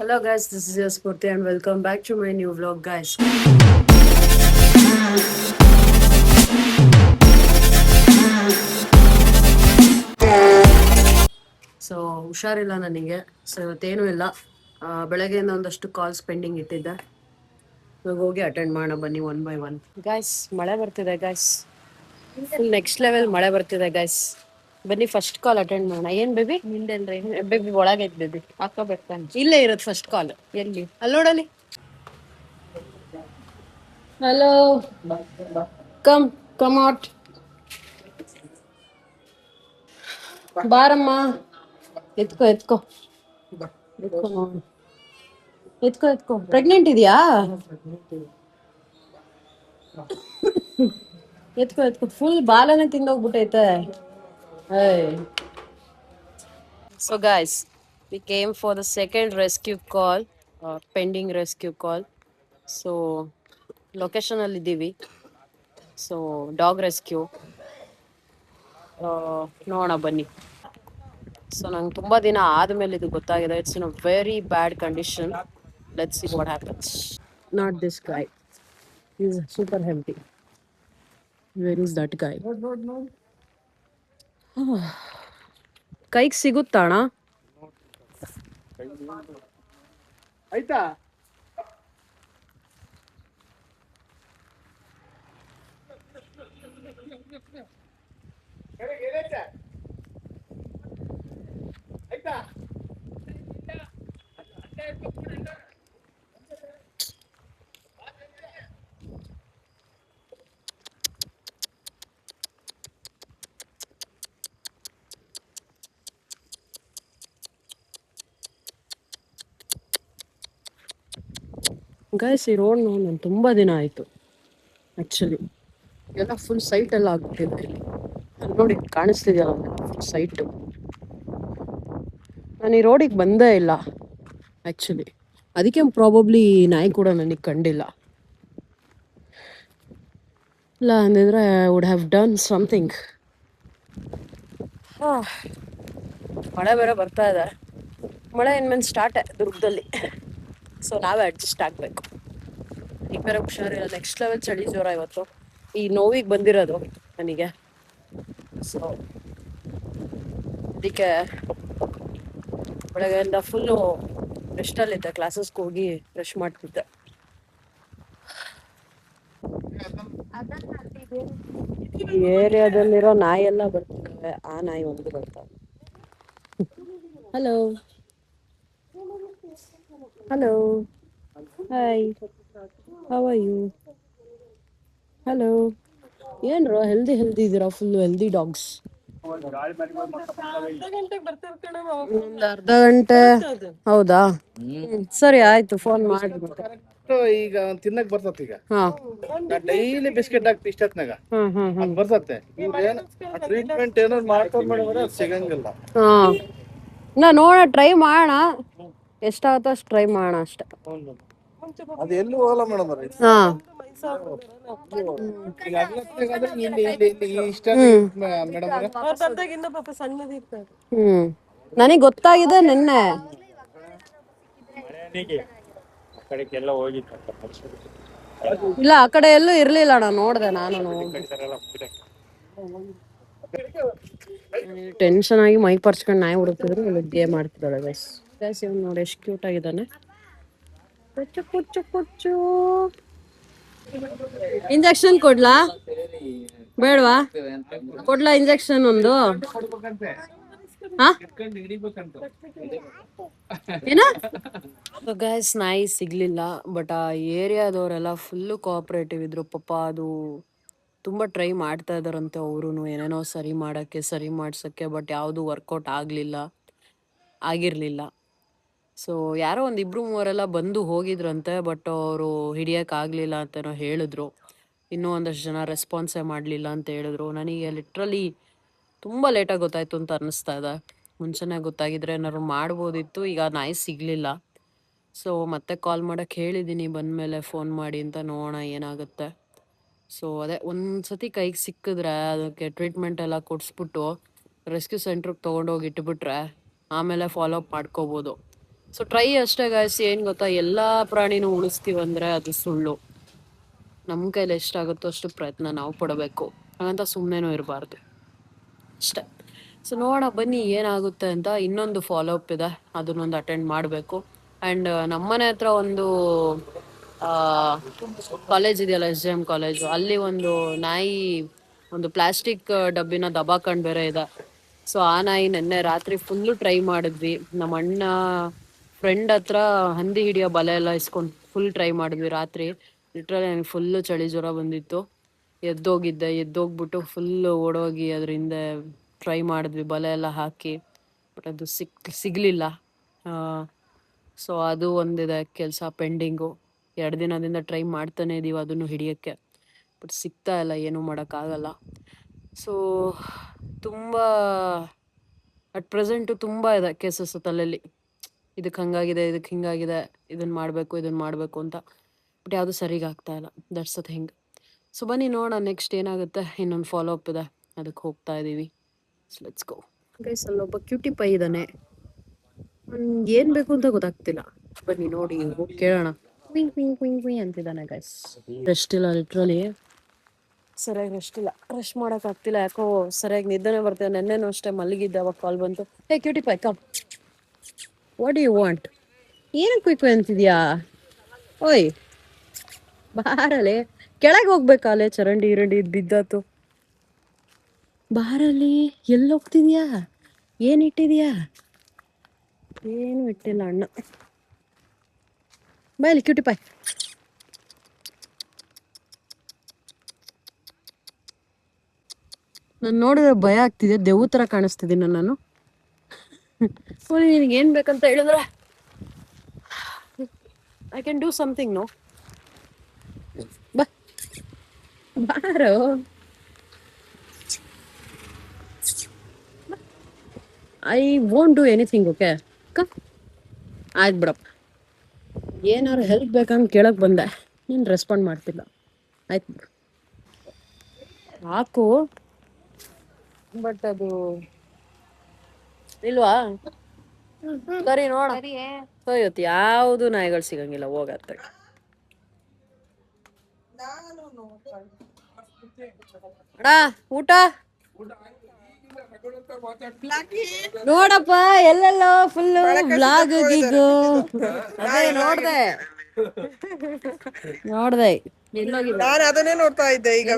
Hello guys, this is your Spurti and welcome back to my new vlog guys. So ಹುಷಾರಿಲ್ಲ ನನಗೆ. So ಇವತ್ತೇನೂ ಇಲ್ಲ. ಬೆಳಗ್ಗೆಯಿಂದ ಒಂದಷ್ಟು calls pending ಇಟ್ಟಿದ್ದೆ. ಇವಾಗ ಹೋಗಿ ಅಟೆಂಡ್ ಮಾಡೋಣ ಬನ್ನಿ ಒನ್ ಬೈ ಒನ್. ಗೈಸ್ ಮಳೆ ಬರ್ತಿದೆ ಗೈಸ್, ಫುಲ್ ನೆಕ್ಸ್ಟ್ ಲೆವೆಲ್ ಮಳೆ ಬರ್ತಿದೆ ಗೈಸ್. ಬನ್ನಿ ಫಸ್ಟ್ ಕಾಲ್ ಅಟೆಂಡ್ ಮಾಡೋಣ. ಏನ್ ಬೇಬಿ ನಿಂದೇನ್ರಿ? ಬೇಬಿ ಒಳಗೈತ್ ಬೇಬಿ, ಹಾಕೋಬೇಕು. ಇಲ್ಲೇ ಇರೋದು ಫಸ್ಟ್ ಕಾಲ್. ಎಲ್ಲಿ? ಅಲ್ಲಿ ನೋಡಲಿ. Hello, come come out. ಬಾರಮ್ಮ, ಎತ್ಕೋ ಎತ್ಕೋ ಎತ್ಕೋ ನೋಡು. ಎತ್ಕೋ ಎತ್ಕೋ. ಪ್ರೆಗ್ನೆಂಟ್ ಇದೆಯಾ? ಎತ್ಕೋ ಎತ್ಕೋ. ಫುಲ್ ಬಾಲನೆ ತಿಂದೋಗ್ಬಿಟ್ಟೈತೆ. So guys, we came for the second rescue call, pending rescue call. So location ಅಲ್ಲಿ ಇದ್ದೀವಿ. ಸೊ ಡಾಗ್ ರೆಸ್ಕ್ಯೂ ನೋಡೋಣ ಬನ್ನಿ. ಸೊ ನಂಗೆ ತುಂಬಾ ದಿನ ಆದ್ಮೇಲೆ ಇದು ಗೊತ್ತಾಗಿದೆ. It's in a very bad condition. Let's see what happens. Not this guy, is super healthy. Where is that ಗೈ? ಕೈಗೆ ಸಿಗುತ್ತಾಣ? ಆಯ್ತಾ? ಗೈಸ್ ಈ ರೋಡ್ ನಾನು ತುಂಬ ದಿನ ಆಯಿತು ಆ್ಯಕ್ಚುಲಿ. ಎಲ್ಲ ಫುಲ್ ಸೈಟ್ ಎಲ್ಲ ಆಗ್ಬಿಟ್ಟಿದೆ ಇಲ್ಲಿ. ಅಲ್ಲಿ ನೋಡಿ ಕಾಣಿಸ್ತಿದೆಯಲ್ಲ ಫುಲ್ ಸೈಟು. ನಾನು ಈ ರೋಡಿಗೆ ಬಂದೇ ಇಲ್ಲ ಆ್ಯಕ್ಚುಲಿ. ಅದಕ್ಕೆ ಪ್ರಾಬಬ್ಲಿ ನಾಯಿ ಕೂಡ ನನಗೆ ಕಂಡಿಲ್ಲ. ಇಲ್ಲ ಅಂದಿದ್ರೆ I would have done something. ಮಳೆ ಬೇರೆ ಬರ್ತಾ ಇದೆ. ಮಳೆ ಇನ್ಮೇಲೆ ಸ್ಟಾರ್ಟ್ ದುರ್ಗದಲ್ಲಿ. ಸೊ ನಾವೇ ಅಡ್ಜಸ್ಟ್ ಆಗಬೇಕು. ಈಗ ಬೇರೆ ಹುಷಾರಿಲ್ಲ, ನೆಕ್ಸ್ಟ್ ಲೆವೆಲ್ ಚಳಿ ಜ್ವರ ಇವತ್ತು. ಈ ನೋವಿಗೆ ಬಂದಿರೋದು ನನಗೆ. ಸೊ ಅದಕ್ಕೆ ಬೆಳಗ್ಗೆಯಿಂದ ಫುಲ್ಲು ರೆಸ್ಟಲ್ಲಿದ್ದೆ. ಕ್ಲಾಸಸ್ಗೆ ಹೋಗಿ ರೆಸ್ಟ್ ಮಾಡ್ತಿದ್ದೆ. ಈ ಏರಿಯಾದಲ್ಲಿರೋ ನಾಯಿ ಎಲ್ಲ ಬರ್ತಿದ್ದಾವೆ. ಆ ನಾಯಿ ಒಂದು ಬರ್ತಾವೆ. Hello hello, hi, how are you? Hello. ಏನ್ರೋ ಹೆಲ್ದಿ ಹೆಲ್ದಿ ಇದ್ದೀರಾ? Full healthy dogs. ಒಂದು ಅರ್ಧ ಗಂಟೆ? ಹೌದಾ, ಸರಿ ಆಯ್ತು, ಫೋನ್ ಮಾಡಿ. ಈಗ ತಿನ್ನಕ್ ಬರ್ತತ್. ಈಗ ಡೈಲಿ ಬಿಸ್ಕೆಟ್ ಹಾಕ್ತಿ ಇಷ್ಟತ್ನಾಗ ಬರ್ತತೆ. ಟ್ರೀಟ್ಮೆಂಟ್ ಏನಾದ್ರು ಮಾಡ್ಕೊಂಡ್ ಮಾಡಿದ್ರೆ ಸಿಗಂಗಿಲ್ಲ. ನಾ ನೋಡೋಣ, ಟ್ರೈ ಮಾಡೋಣ. ಎಷ್ಟಾಗುತ್ತೋ ಅಷ್ಟು ಟ್ರೈ ಮಾಡೋಣ ಅಷ್ಟೇ. ಅದು ಎಲ್ಲೂ ಹೋಗಲ್ಲ ಮೇಡಮ್. ನನಗೆ ಗೊತ್ತಾಗಿದೆ ನಿನ್ನೆ. ಇಲ್ಲ ಆ ಕಡೆ ಎಲ್ಲೂ ಇರ್ಲಿಲ್ಲ ಅಣ್ಣ, ನೋಡ್ದೆ ನಾನು. ಟೆನ್ಷನ್ ಆಗಿ ಮೈ ಪರ್ಚ್ಕೊಂಡು ನಾಯಿ ಹುಡುಕ್ತಿದ್ರು, ಗೇಮ್ ಮಾಡ್ತಿದ್ದಾಳೆ. ಗೈಸ್ ಗೈಸ್ ಇವ್ನು ನೋಡಿ ಎಷ್ಟು ಕ್ಯೂಟ್ ಆಗಿದ್ದಾನೆ. ಕುಚ್ಚು ಕುಚ್ಚು ಕುಚ್ಚು. ಇಂಜೆಕ್ಷನ್ ಕೊಡ್ಲಾ ಬೇಡವಾ? ಕೊಡ್ಲಾ ಇಂಜೆಕ್ಷನ್ ಒಂದು? ಗೈಸ್ ನಾಯಿ ಸಿಗ್ಲಿಲ್ಲ. ಬಟ್ ಆ ಏರಿಯಾದವರೆಲ್ಲ ಫುಲ್ಲು ಕೋಆಪರೇಟಿವ್ ಇದ್ರು ಪಾಪ. ಅದು ತುಂಬ ಟ್ರೈ ಮಾಡ್ತಾ ಇದ್ದಾರಂತೆ ಅವರು, ಏನೇನೋ ಸರಿ ಮಾಡೋಕ್ಕೆ, ಸರಿ ಮಾಡ್ಸೋಕ್ಕೆ. ಬಟ್ ಯಾವುದು ವರ್ಕೌಟ್ ಆಗಿರಲಿಲ್ಲ. ಸೊ ಯಾರೋ ಒಂದು ಇಬ್ರು ಮೂವರೆಲ್ಲ ಬಂದು ಹೋಗಿದ್ರಂತೆ. ಬಟ್ ಅವರು ಹಿಡಿಯೋಕ್ಕಾಗಲಿಲ್ಲ ಅಂತನೋ ಹೇಳಿದ್ರು. ಇನ್ನೂ ಒಂದಷ್ಟು ಜನ ರೆಸ್ಪಾನ್ಸೇ ಮಾಡಲಿಲ್ಲ ಅಂತ ಹೇಳಿದ್ರು. ನನಗೆ ಲಿಟ್ರಲಿ ತುಂಬ ಲೇಟಾಗಿ ಗೊತ್ತಾಯ್ತು ಅಂತ ಅನ್ನಿಸ್ತಾ ಇದೆ. ಮುಂಚೆನೇ ಗೊತ್ತಾಗಿದ್ರೆ ಏನಾದ್ರು ಮಾಡ್ಬೋದಿತ್ತು. ಈಗ ನಾಯಿ ಸಿಗಲಿಲ್ಲ. ಸೊ ಮತ್ತೆ ಕಾಲ್ ಮಾಡೋಕ್ಕೆ ಹೇಳಿದ್ದೀನಿ, ಬಂದಮೇಲೆ ಫೋನ್ ಮಾಡಿ ಅಂತ. ನೋಡೋಣ ಏನಾಗುತ್ತೆ. ಸೊ ಅದೇ ಒಂದು ಸತಿ ಕೈಗೆ ಸಿಕ್ಕಿದ್ರೆ ಅದಕ್ಕೆ ಟ್ರೀಟ್ಮೆಂಟ್ ಎಲ್ಲ ಕೊಡಿಸ್ಬಿಟ್ಟು ರೆಸ್ಕ್ಯೂ ಸೆಂಟ್ರಿಗೆ ತೊಗೊಂಡೋಗಿ ಇಟ್ಬಿಟ್ರೆ ಆಮೇಲೆ ಫಾಲೋ ಅಪ್ ಮಾಡ್ಕೋಬೋದು. ಸೊ ಟ್ರೈ ಅಷ್ಟೇ ಗಾಯ್ಸ್. ಏನು ಗೊತ್ತಾ, ಎಲ್ಲ ಪ್ರಾಣಿನೂ ಉಳಿಸ್ತೀವಂದ್ರೆ ಅದು ಸುಳ್ಳು. ನಮ್ಮ ಕೈಲಿ ಎಷ್ಟಾಗುತ್ತೋ ಅಷ್ಟು ಪ್ರಯತ್ನ ನಾವು ಪಡಬೇಕು, ಹಾಗಂತ ಸುಮ್ಮನೆನೂ ಇರಬಾರ್ದು ಅಷ್ಟೇ. ಸೊ ನೋಡೋಣ ಬನ್ನಿ ಏನಾಗುತ್ತೆ ಅಂತ. ಇನ್ನೊಂದು ಫಾಲೋ ಅಪ್ ಇದೆ, ಅದನ್ನೊಂದು ಅಟೆಂಡ್ ಮಾಡಬೇಕು. ಆ್ಯಂಡ್ ನಮ್ಮನೆ ಹತ್ರ ಒಂದು ಕಾಲೇಜ್ ಇದೆಯಲ್ಲ, SJM ಕಾಲೇಜು, ಅಲ್ಲಿ ಒಂದು ನಾಯಿ ಒಂದು ಪ್ಲಾಸ್ಟಿಕ್ ಡಬ್ಬಿನ ದಬಾಕಂಡು ಬೇರೆ ಇದೆ. ಸೊ ಆ ನಾಯಿ ನೆನ್ನೆ ರಾತ್ರಿ ಫುಲ್ಲು ಟ್ರೈ ಮಾಡಿದ್ವಿ. ನಮ್ಮ ಅಣ್ಣ ಫ್ರೆಂಡ್ ಹತ್ರ ಹಂದಿ ಹಿಡಿಯೋ ಬಲೆ ಎಲ್ಲ ಇಸ್ಕೊಂಡು ಫುಲ್ ಟ್ರೈ ಮಾಡಿದ್ವಿ ರಾತ್ರಿ. ಲಿಟ್ರಲಿ ನನಗೆ ಫುಲ್ಲು ಚಳಿ ಜ್ವರ ಬಂದಿತ್ತು. ಎದ್ದೋಗ್ಬಿಟ್ಟು ಫುಲ್ಲು ಓಡೋಗಿ ಅದ್ರ ಹಿಂದೆ ಟ್ರೈ ಮಾಡಿದ್ವಿ, ಬಲೆ ಎಲ್ಲ ಹಾಕಿ. ಬಟ್ ಅದು ಸಿಗಲಿಲ್ಲ. ಸೊ ಅದು ಒಂದಿದೆ ಕೆಲಸ ಪೆಂಡಿಂಗು. 2 ದಿನದಿಂದ ಟ್ರೈ ಮಾಡ್ತಾನೆ ಇದೀವಿ ಅದನ್ನು ಹಿಡಿಯೋಕ್ಕೆ, ಬಟ್ ಸಿಗ್ತಾ ಇಲ್ಲ, ಏನೂ ಮಾಡೋಕ್ಕಾಗಲ್ಲ. ಸೊ ತುಂಬ ಅಟ್ ಪ್ರೆಸೆಂಟು ತುಂಬ ಇದೆ ಕೇಸಸ್ ತಲೆಯಲ್ಲಿ. ಇದಕ್ಕೆ ಹಂಗಾಗಿದೆ, ಇದಕ್ಕೆ ಹಿಂಗಾಗಿದೆ, ಇದನ್ನು ಮಾಡಬೇಕು ಅಂತ. ಬಟ್ ಯಾವುದು ಸರಿಗೆ ಆಗ್ತಾ ಇಲ್ಲ. That's a thing. ಸೊ ಬನ್ನಿ ನೋಡೋಣ ನೆಕ್ಸ್ಟ್ ಏನಾಗುತ್ತೆ. ಇನ್ನೊಂದು ಫಾಲೋ ಅಪ್ ಇದೆ, ಅದಕ್ಕೆ ಹೋಗ್ತಾ ಇದ್ದೀವಿ. So let's go guys. ಅಲ್ಲೊಬ್ಬ ಕ್ಯೂಟಿ ಪೈ ಇದ್ದಾನೆ, ಏನು ಬೇಕು ಅಂತ ಗೊತ್ತಾಗ್ತಿಲ್ಲ. ಬನ್ನಿ ನೋಡಿ ಹೋಗಿ ಕೇಳೋಣ. ಕುಯ್ ಅಂತಿದ್ದಾನೆ ಗೈಸ್. ರೆಸ್ಟ್ ಇಲ್ಲ, ಲಿಟ್ರಲಿ ಸರಿಯಾಗಿ ರೆಸ್ಟ್ ಇಲ್ಲ. ರೆಸ್ಟ್ ಮಾಡೋಕ್ಕಾಗ್ತಿಲ್ಲ, ಯಾಕೋ ಸರಿಯಾಗಿ ನಿದ್ದೆನೇ ಬರ್ತಿದೆ. ನೆನ್ನೆನೂ ಅಷ್ಟೇ ಮಲಗಿದ್ದೆ, ಅವಾಗ ಕಾಲ್ ಬಂತು. Hey cutie pie come, what you want? ಏನಕ್ಕೆ ಕುಯ್ ಅಂತಿದ್ಯಾ? ಓಯ್ ಬಾರಲೆ, ಕೆಳಗೆ ಹೋಗ್ಬೇಕಾಲೆ, ಚರಂಡಿ ಇರಂಡಿ ಬಿದ್ದಾತು. ಬಾರಲ್ಲಿ, ಎಲ್ಲಿ ಹೋಗ್ತಿದ್ಯಾ? ಏನು ಇಟ್ಟಿದ್ಯಾ? ಏನು ಇಟ್ಟಿಲ್ಲ ಅಣ್ಣ. ಬಾಯಲ್ಲಿ ಕ್ಯೂಟಿ ಪೈ. ನಾನು ನೋಡಿದ್ರೆ ಭಯ ಆಗ್ತಿದೆ, ದೆವ್ವ ಥರ ಕಾಣಿಸ್ತಿದ್ದೀನಿ ನಾನು. ನಿನಗೆ ಏನು ಬೇಕಂತ ಹೇಳಿದ್ರೆ I can do something. No ಬಾರೋ, I won't do anything. Okay ಆಯ್ತು ಬಿಡಪ್ಪ, ಏನಾದ್ರು ಹೆಲ್ಪ್ ಬೇಕಂತ ಕೇಳಕ್ ಬಂದೆ, ನೀನು ರೆಸ್ಪಾಂಡ್ ಮಾಡ್ತಿಲ್ಲ. ಆಯ್ತು ಸಾಕು. ಬಟ್ ಅದು ಇಲ್ವಾ? ಸರಿ ನೋಡ. ಇವತ್ತು ಯಾವುದು ನಾಯಿಗಳು ಸಿಗಂಗಿಲ್ಲ, ಹೋಗತ್ತೆ. ಅಣ್ಣ ಊಟ ನೋಡಪ್ಪ, ಎಲ್ಲೆಲ್ಲೋ ಫುಲ್ಲು ಬ್ಲಾಗ್ ಗಿಗ್ಗು. ಅದೇ ನೋಡ್ದೆ ನಾನು ಅದನ್ನೇ ನೋಡ್ತಾ ಇದ್ದೆ ಈಗ.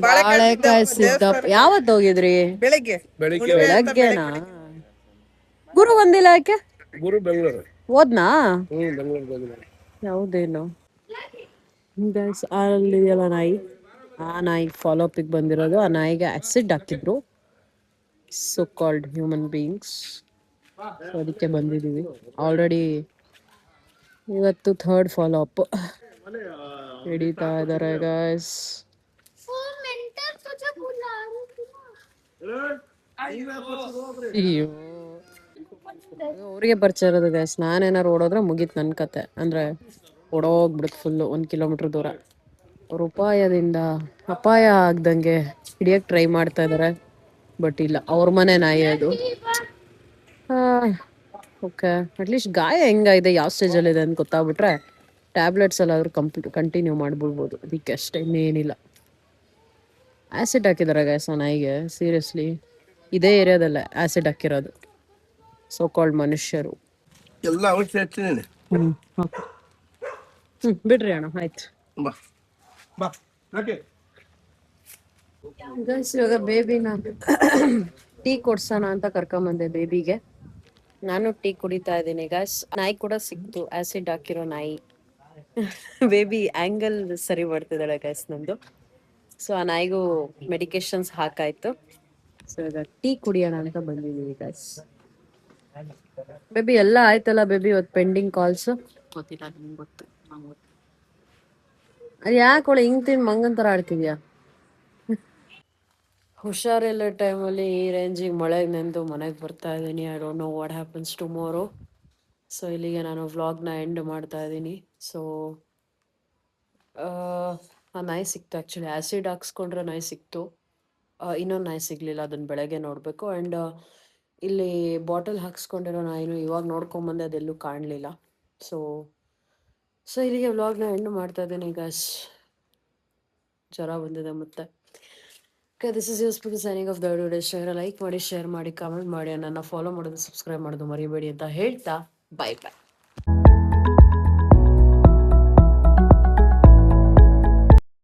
ಬಾಳೆಕಾಯಿ ಸಿದ್ದಪ್ಪ ಯಾವತ್ತು ಹೋಗಿದ್ರಿ? ಬೆಳಗ್ಗೆನಾ? ಗುರು ಬಂದಿಲ್ಲ ಯಾಕೆ? ಹೋದ್ನಾ? ಯಾವುದೇನು ಅಲ್ಲಿದೆಯಲ್ಲ ನಾಯಿ, ಆ ನಾಯಿ ಫಾಲೋ ಅಪಿಗೆ ಬಂದಿರೋದು. ಆ ನಾಯಿಗೆ ಆಸಿಡ್ ಹಾಕಿದ್ರು, ಸೊ ಕಾಲ್ಡ್ ಹ್ಯೂಮನ್ ಬೀಯಿಂಗ್ಸ್. ಅದಕ್ಕೆ ಬಂದಿದ್ದೀವಿ. ಆಲ್ರೆಡಿ ಇವತ್ತು 3rd ಫಾಲೋ ಅಪ್ ಹಿಡಿತಾ ಇದ್ದಾರೆ ಗೈಸ್. ಅಯ್ಯೋ, ಅವ್ರಿಗೆ ಪರಿಚಯ ಇರೋದು ಗೈಸ್. ನಾನೇನಾರು ಓಡೋದ್ರೆ ಮುಗೀತು ನನ್ನ ಕತೆ. ಅಂದರೆ ಓಡೋಗ್ಬಿಡುತ್ತೆ ಫುಲ್ಲು 1 ಕಿಲೋಮೀಟ್ರ್ ದೂರ. ಅವ್ರ ಅಪಾಯ ಆಗ್ದಂಗೆ ಹಿಡಿಯಕ್ಕೆ ಟ್ರೈ ಮಾಡ್ತಾ ಇದ್ದಾರೆ, ಬಟ್ ಇಲ್ಲ, ಅವ್ರ ಮನೆ ನಾಯಿ ಅದು. ಓಕೆ, ಅಟ್ಲೀಸ್ಟ್ ಗಾಯ ಹೆಂಗಾಗಿದೆ, ಯಾವ ಸ್ಟೇಜಲ್ಲಿದೆ ಅಂತ ಗೊತ್ತಾಗ್ಬಿಟ್ರೆ ಟ್ಯಾಬ್ಲೆಟ್ಸ್ ಎಲ್ಲಾದರೂ ಕಂಟಿನ್ಯೂ ಮಾಡ್ಬಿಡ್ಬೋದು. ಅದಕ್ಕೆ ಅಷ್ಟೇ, ಇನ್ನೇನಿಲ್ಲ. ಆ್ಯಸಿಡ್ ಹಾಕಿದ್ದಾರೆ ಗೈಸ್ ಆ ನಾಯಿಗೆ, ಸೀರಿಯಸ್ಲಿ. ಇದೇ ಏರಿಯಾದಲ್ಲೇ ಆ್ಯಸಿಡ್ ಹಾಕಿರೋದು, ಸೋ ಕಾಲ್ಡ್ ಮನುಷ್ಯರು. ಎಲ್ಲ ಬಿಡ್ರಿ ಅಣ್ಣ, ಆಯ್ತು. ಗೈಸ್ ಇವಾಗ ಬೇಬಿನ ಟೀ ಕೊಡ್ಸೋಣ ಅಂತ ಕರ್ಕೊಂಬಂದೆ ಬೇಬಿಗೆ. ನಾನು ಟೀ ಕುಡಿತಾ ಇದ್ದೀನಿ ಗೈಸ್. ನಾಯಿ ಕೂಡ ಸಿಕ್ತು, ಆ್ಯಸಿಡ್ ಹಾಕಿರೋ ನಾಯಿ. ಬೇಬಿ ಆ್ಯಂಗಲ್ ಸರಿ ಮಾಡ್ತಿದ್ದಾಳೆ ಗೈಸ್ ನಂದು. ಸೊ ಆ ನಾಯಿಗೂ ಮೆಡಿಕೇಶನ್ಸ್ ಹಾಕಾಯ್ತು. ಸೊ ಈಗ ಟೀ ಕುಡಿಯೋಣ ಅಂತ ಬಂದಿದ್ದೀವಿ ಗೈಸ್. ಬೇಬಿ ಎಲ್ಲ ಆಯ್ತಲ್ಲ ಬೇಬಿ? ಇವತ್ತು ಪೆಂಡಿಂಗ್ ಕಾಲ್ಸ್ ಗೊತ್ತಿಲ್ಲ ನಿಮ್ಗೆ, ಗೊತ್ತು. ಅದು ಯಾಕೆ ಒಳ್ಳೆ ಹಿಂಗ್ ತಿನ್ ಮಂಗನ್ ಥರ ಆಡ್ತಿದ್ಯಾ? ಹುಷಾರಿಲ್ಲ ಟೈಮಲ್ಲಿ ಈ ರೇಂಜಿಗೆ ಮಳೆಗೆ ನೆಂದು ಮನೆಗೆ ಬರ್ತಾ ಇದ್ದೀನಿ. I don't know what happens tomorrow. So ಇಲ್ಲಿಗೆ ನಾನು ವ್ಲಾಗ್ನ ಎಂಡ್ ಮಾಡ್ತಾ ಇದ್ದೀನಿ. ಸೊ ಆ ನಾಯಿ ಸಿಕ್ತು, ಆ್ಯಕ್ಚುಲಿ ಆ್ಯಸಿಡ್ ಹಾಕ್ಸ್ಕೊಂಡ್ರೆ ನಾಯಿ ಸಿಕ್ತು. ಇನ್ನೊಂದು ನಾಯಿ ಸಿಗಲಿಲ್ಲ, ಅದನ್ನು ಬೆಳಗ್ಗೆ ನೋಡಬೇಕು. ಆ್ಯಂಡ್ ಇಲ್ಲಿ ಬಾಟಲ್ ಹಾಕ್ಸ್ಕೊಂಡಿರೋ ನಾಯಿನು ಇವಾಗ ನೋಡ್ಕೊಂಬಂದೆ, ಅದೆಲ್ಲೂ ಕಾಣಲಿಲ್ಲ. ಸೊ ಇಲ್ಲಿಗೆ ವ್ಲಾಗ್ನ ಎಂಡ್ ಮಾಡ್ತಾ ಇದ್ದೀನಿ ಗೈಸ್. ಜ್ವರ ಬಂದಿದೆ ಮತ್ತೆ. Okay, this is use to signing off the video. ಇಷ್ಟ ಲೈಕ್ ಮಾಡಿ, ಶೇರ್ ಮಾಡಿ, ಕಮೆಂಟ್ ಮಾಡಿ, ನನ್ನ ಫಾಲೋ ಮಾಡೋದು, ಸಬ್ಸ್ಕ್ರೈಬ್ ಮಾಡೋದು ಮರಿಬೇಡಿ ಅಂತ ಹೇಳ್ತಾ ಬೈ.